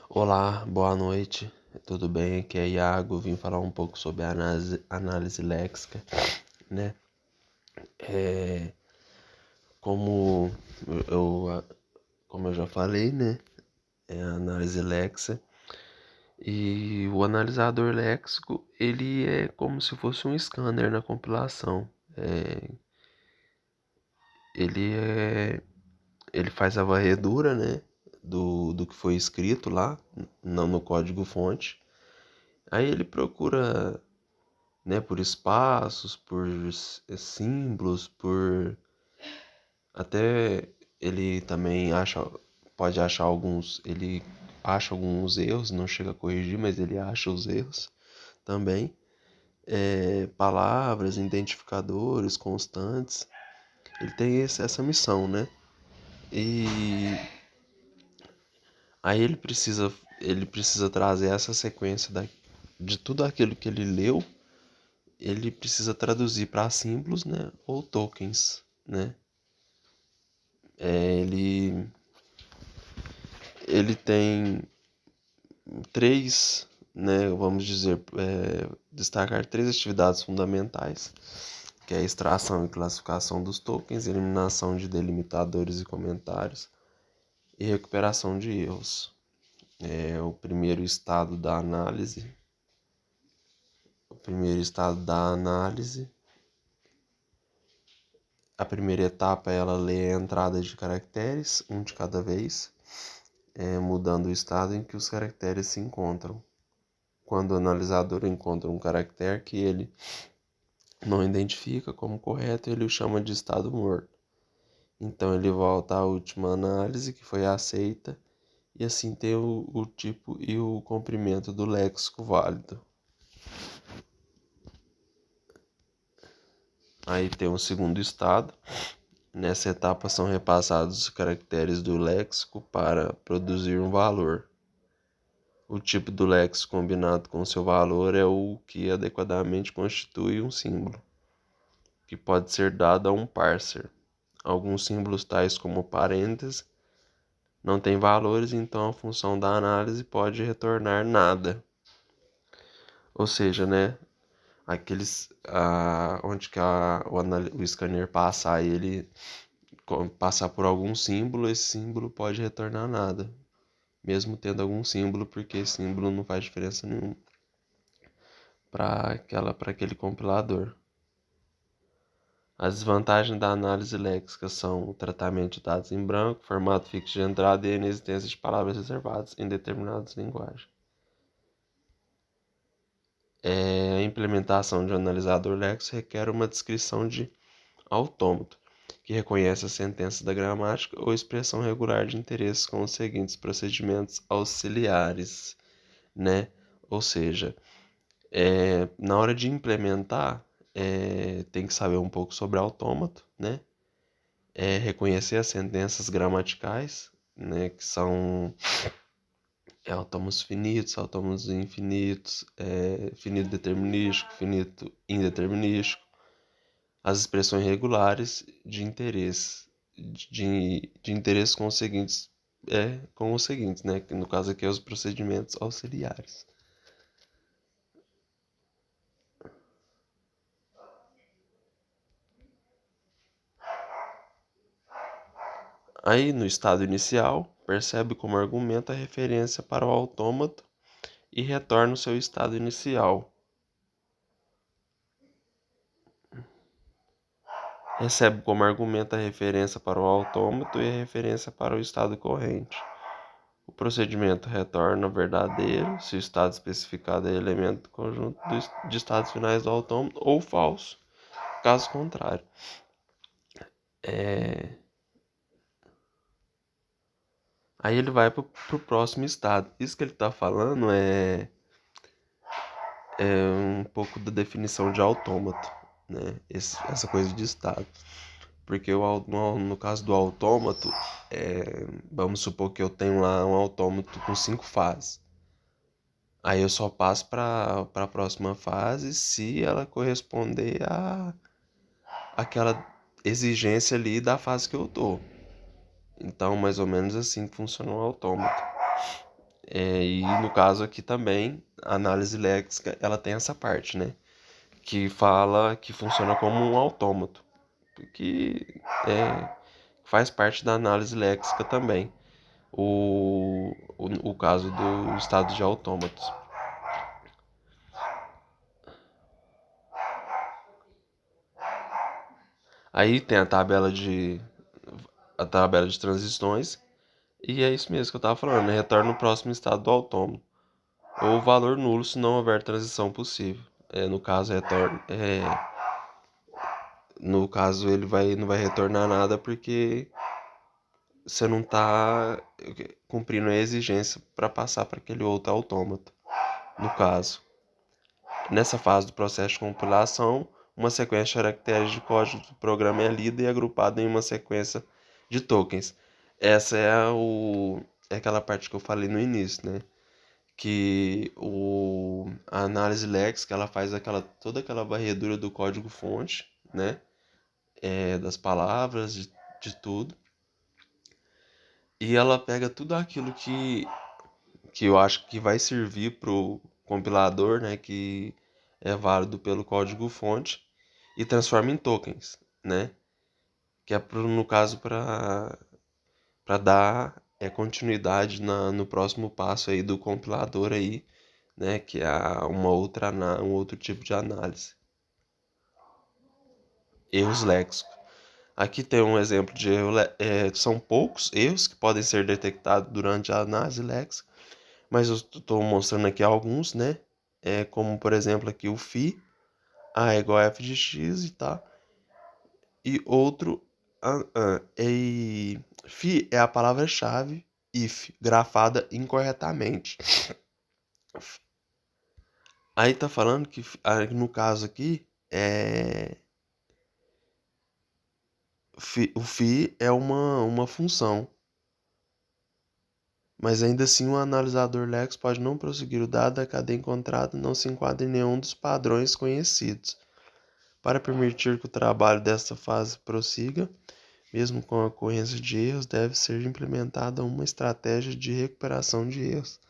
Olá, boa noite, tudo bem? Aqui é Iago, vim falar um pouco sobre a análise léxica, né? É, como eu, como eu já falei, né? É a análise léxica e o analisador léxico, ele é como se fosse um scanner na compilação. É, ele é, ele faz a varredura, né? Do que foi escrito lá, não no código-fonte. Aí ele procura, né, por espaços, por símbolos, por até ele também pode achar ele acha alguns erros, não chega a corrigir, mas ele acha os erros também. Palavras, identificadores, constantes, ele tem essa missão, né? E aí ele precisa trazer essa sequência de tudo aquilo que ele leu, ele precisa traduzir para símbolos, né, ou tokens, né? Ele tem três, né, vamos dizer, destacar três atividades fundamentais, que é a extração e classificação dos tokens, eliminação de delimitadores e comentários e recuperação de erros. O primeiro estado da análise. O primeiro estado da análise. A primeira etapa ela lê a entrada de caracteres, um de cada vez, mudando o estado em que os caracteres se encontram. Quando o analisador encontra um caractere que ele não identifica como correto, ele o chama de estado morto. Então ele volta à última análise que foi aceita e assim tem o tipo e o comprimento do léxico válido. Aí tem o segundo estado. Nessa etapa são repassados os caracteres do léxico para produzir um valor. O tipo do léxico combinado com seu valor é o que adequadamente constitui um símbolo, que pode ser dado a um parser. Alguns símbolos, tais como parênteses, não têm valores, então a função da análise pode retornar nada. Ou seja, né, onde que o scanner passa, ele passar por algum símbolo, esse símbolo pode retornar nada, mesmo tendo algum símbolo, porque esse símbolo não faz diferença nenhuma para aquele compilador. As desvantagens da análise léxica são o tratamento de dados em branco, formato fixo de entrada e a inexistência de palavras reservadas em determinadas linguagens. A implementação de um analisador léxico requer uma descrição de autômato, que reconhece a sentença da gramática ou expressão regular de interesses com os seguintes procedimentos auxiliares, né? Ou seja, na hora de implementar, tem que saber um pouco sobre autômato, né? Reconhecer as sentenças gramaticais, né? Que são autômatos finitos, autômatos infinitos, finito determinístico, finito indeterminístico, as expressões regulares de interesse, de interesse com os seguintes, né? Que no caso aqui é os procedimentos auxiliares. Aí, no estado inicial, percebe como argumento a referência para o autômato e retorna o seu estado inicial. Recebe como argumento a referência para o autômato e a referência para o estado corrente. O procedimento retorna verdadeiro se o estado especificado é elemento do conjunto de estados finais do autômato ou falso, caso contrário. Aí ele vai para o próximo estado. Isso que ele está falando é um pouco da definição de autômato, né? Essa coisa de estado. Porque no caso do autômato, vamos supor que eu tenho lá um autômato com 5 fases. Aí eu só passo para a próxima fase se ela corresponder a aquela exigência ali da fase que eu tô. Então, mais ou menos assim que funciona o autômato. E no caso aqui também, a análise léxica, ela tem essa parte, né? Que fala que funciona como um autômato, que faz parte da análise léxica também, o caso do estado de autômatos. Aí tem a tabela de transições, e é isso mesmo que eu estava falando, né? Retorna no próximo estado do autômato, ou valor nulo se não houver transição possível. No caso ele não vai retornar nada porque você não está cumprindo a exigência para passar para aquele outro autômato. No caso, nessa fase do processo de compilação, uma sequência de caracteres de código do programa é lida e agrupada em uma sequência de tokens. Essa é aquela parte que eu falei no início, né? Que a análise léxica ela faz toda aquela varredura do código-fonte, né? Das palavras, de tudo. E ela pega tudo aquilo que eu acho que vai servir para o compilador, né? Que é válido pelo código-fonte, e transforma em tokens, né? Que é no caso para dar continuidade no próximo passo aí do compilador aí, né? Que é um outro tipo de análise. Erros léxicos. Aqui tem um exemplo de erro. São poucos erros que podem ser detectados durante a análise léxica, mas eu estou mostrando aqui alguns, né? Como, por exemplo, aqui o φ, A é igual a f de x e tá. E outro, φ é a palavra-chave if, grafada incorretamente. Aí tá falando que, no caso aqui, o φ é uma função. Mas ainda assim o analisador léxico pode não prosseguir o dado da cadeia encontrada não se enquadra em nenhum dos padrões conhecidos. Para permitir que o trabalho desta fase prossiga, mesmo com a ocorrência de erros, deve ser implementada uma estratégia de recuperação de erros.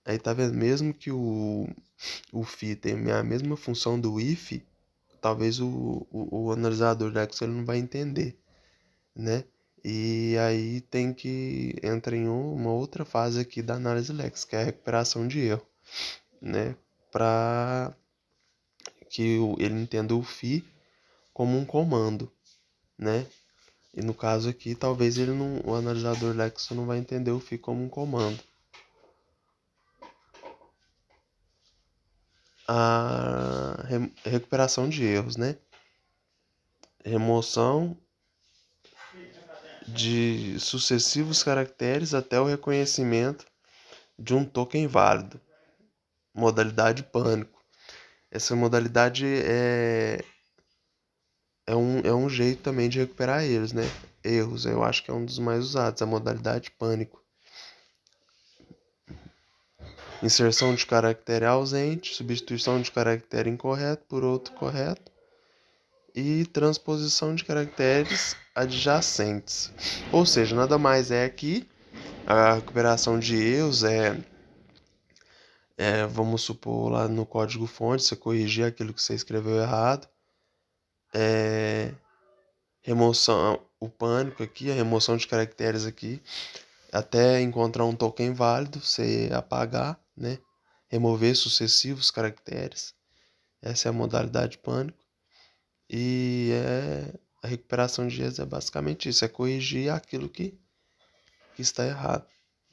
Aí tá vendo? Mesmo que o FI tenha a mesma função do if, talvez o analisador léxico ele não vai entender, né? E aí tem que entrar em uma outra fase aqui da análise léxica, que é a recuperação de erro, né? Para que ele entenda o FI como um comando, né? E no caso aqui, talvez o analisador léxico não vai entender o FI como um comando. A recuperação de erros, né? Remoção de sucessivos caracteres até o reconhecimento de um token válido. Modalidade pânico. Essa modalidade é um jeito também de recuperar erros, né? Erros, eu acho que é um dos mais usados, a modalidade pânico. Inserção de caractere ausente, substituição de caractere incorreto por outro correto e transposição de caracteres adjacentes. Ou seja, nada mais é que a recuperação de erros vamos supor, lá no código-fonte, você corrigir aquilo que você escreveu errado. Remoção, o pânico aqui, a remoção de caracteres aqui, até encontrar um token válido, você apagar, né? Remover sucessivos caracteres. Essa é a modalidade pânico. E a recuperação de erros é basicamente isso, é corrigir aquilo que está errado,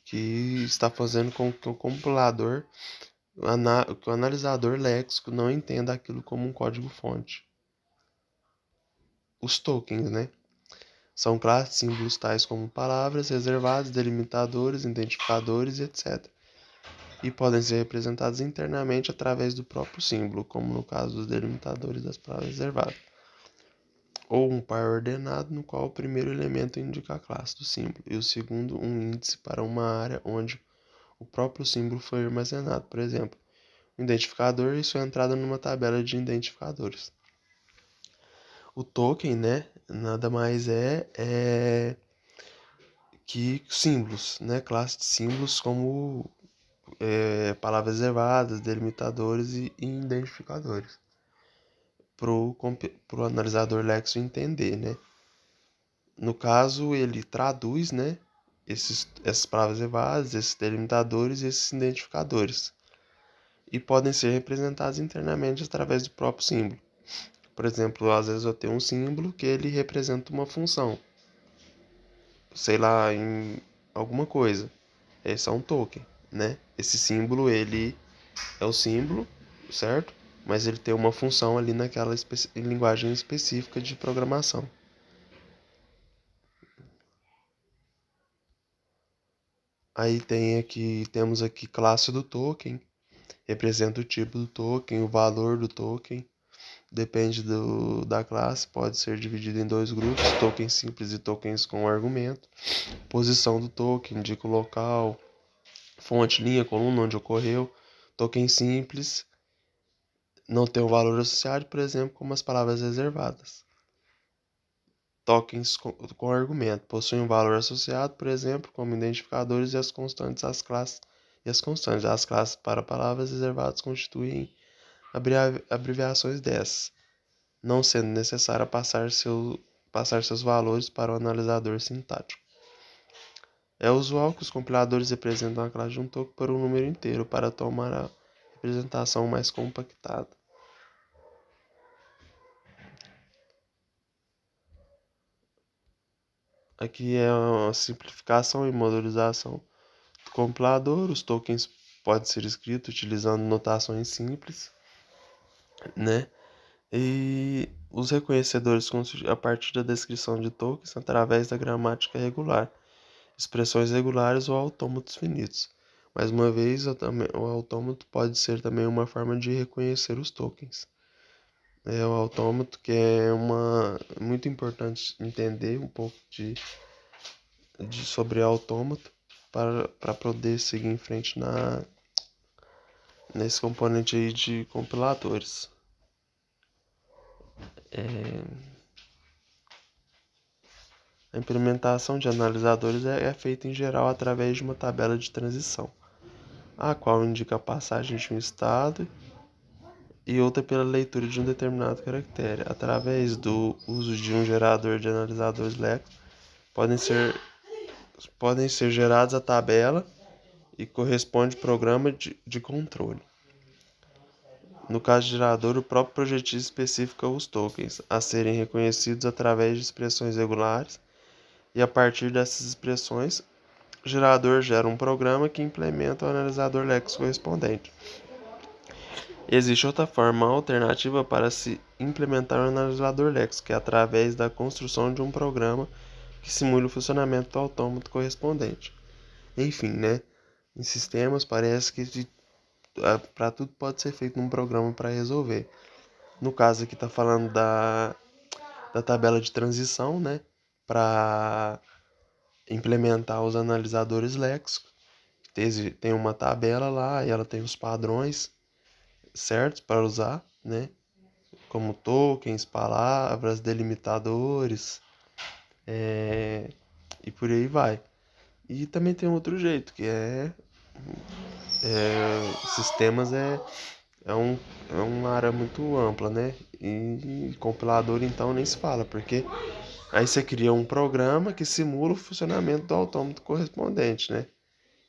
que está fazendo com que o compilador, que o analisador léxico não entenda aquilo como um código-fonte. Os tokens, né? São classes de símbolos tais como palavras reservadas, delimitadores, identificadores, etc. E podem ser representados internamente através do próprio símbolo, como no caso dos delimitadores das palavras reservadas. Ou um par ordenado, no qual o primeiro elemento indica a classe do símbolo e o segundo um índice para uma área onde o próprio símbolo foi armazenado. Por exemplo, o identificador e sua entrada numa tabela de identificadores. O token, né, nada mais é que símbolos, né? Classe de símbolos como palavras reservadas, delimitadores e identificadores, para o analisador Lexo entender, né? No caso, ele traduz, né, essas palavras reservadas, esses delimitadores e esses identificadores, e podem ser representados internamente através do próprio símbolo. Por exemplo, às vezes eu tenho um símbolo que ele representa uma função, sei lá, em alguma coisa. Esse é um token, né? Esse símbolo, ele é o símbolo, certo? Mas ele tem uma função ali naquela linguagem específica de programação. Aí temos aqui classe do token, representa o tipo do token, o valor do token. Depende da classe, pode ser dividido em dois grupos, tokens simples e tokens com argumento. Posição do token, indica o local, fonte, linha, coluna onde ocorreu. Token simples não tem um valor associado, por exemplo, como as palavras reservadas. Tokens com argumento possuem um valor associado, por exemplo, como identificadores e as constantes, as classes e as constantes. As classes para palavras reservadas constituem abreviações dessas, não sendo necessário passar seus valores para o analisador sintático. É usual que os compiladores representem a classe de um token por um número inteiro para tomar a representação mais compactada. Aqui é uma simplificação e modularização do compilador. Os tokens podem ser escritos utilizando notações simples, né? E os reconhecedores a partir da descrição de tokens através da gramática regular, expressões regulares ou autômatos finitos. Mais uma vez, o autômato pode ser também uma forma de reconhecer os tokens. É o autômato que é muito importante entender um pouco sobre autômato para poder seguir em frente nesse componente aí de compiladores. A implementação de analisadores é feita em geral através de uma tabela de transição, a qual indica a passagem de um estado e outra pela leitura de um determinado caractere. Através do uso de um gerador de analisadores Lex, podem ser gerados a tabela e corresponde programa de controle. No caso de gerador, o próprio projetista especifica os tokens a serem reconhecidos através de expressões regulares, e a partir dessas expressões, o gerador gera um programa que implementa o analisador Lex correspondente. Existe outra forma alternativa para se implementar o analisador Lex, que é através da construção de um programa que simule o funcionamento do autômato correspondente. Enfim, né? Em sistemas parece que para tudo pode ser feito num programa para resolver. No caso aqui está falando da tabela de transição, né? Para implementar os analisadores léxicos. Tem uma tabela lá e ela tem os padrões certos para usar, né? Como tokens, palavras, delimitadores, e por aí vai. E também tem outro jeito, que sistemas é, um, é uma área muito ampla, né? E compilador então nem se fala, porque aí você cria um programa que simula o funcionamento do autômato correspondente, né?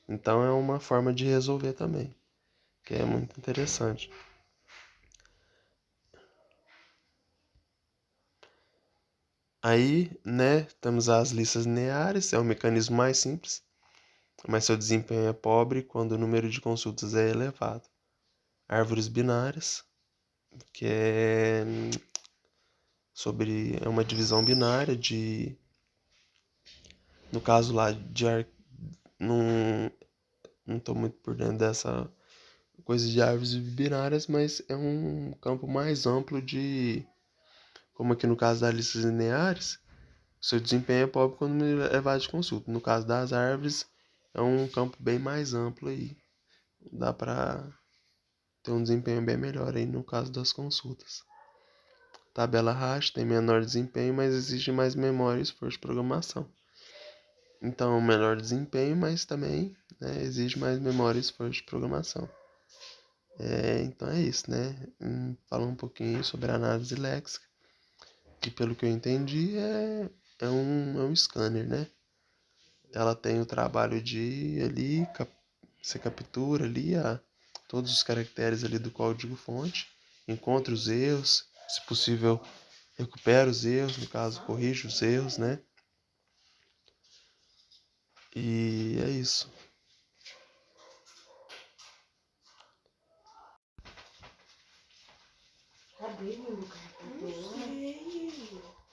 Então é uma forma de resolver também, que é muito interessante. Aí, né, temos as listas lineares, é o mecanismo mais simples, mas seu desempenho é pobre quando o número de consultas é elevado. Árvores binárias, que é uma divisão binária no caso lá não não estou muito por dentro dessa coisa de árvores binárias, mas é um campo mais amplo como aqui no caso das listas lineares, seu desempenho é pobre quando o número é elevado de consulta. No caso das árvores, é um campo bem mais amplo aí, dá para ter um desempenho bem melhor aí no caso das consultas. Tabela hash tem menor desempenho, mas exige mais memória e esforço de programação. Então, melhor desempenho, mas também, né, exige mais memória e esforço de programação. Então é isso, né? Falar um pouquinho sobre a análise léxica, que pelo que eu entendi é um scanner, né? Ela tem o trabalho de ali, você captura ali todos os caracteres ali do código-fonte, encontra os erros, se possível recupera os erros, no caso corrige os erros, né? E é isso. Cadê meu cartão? Não sei.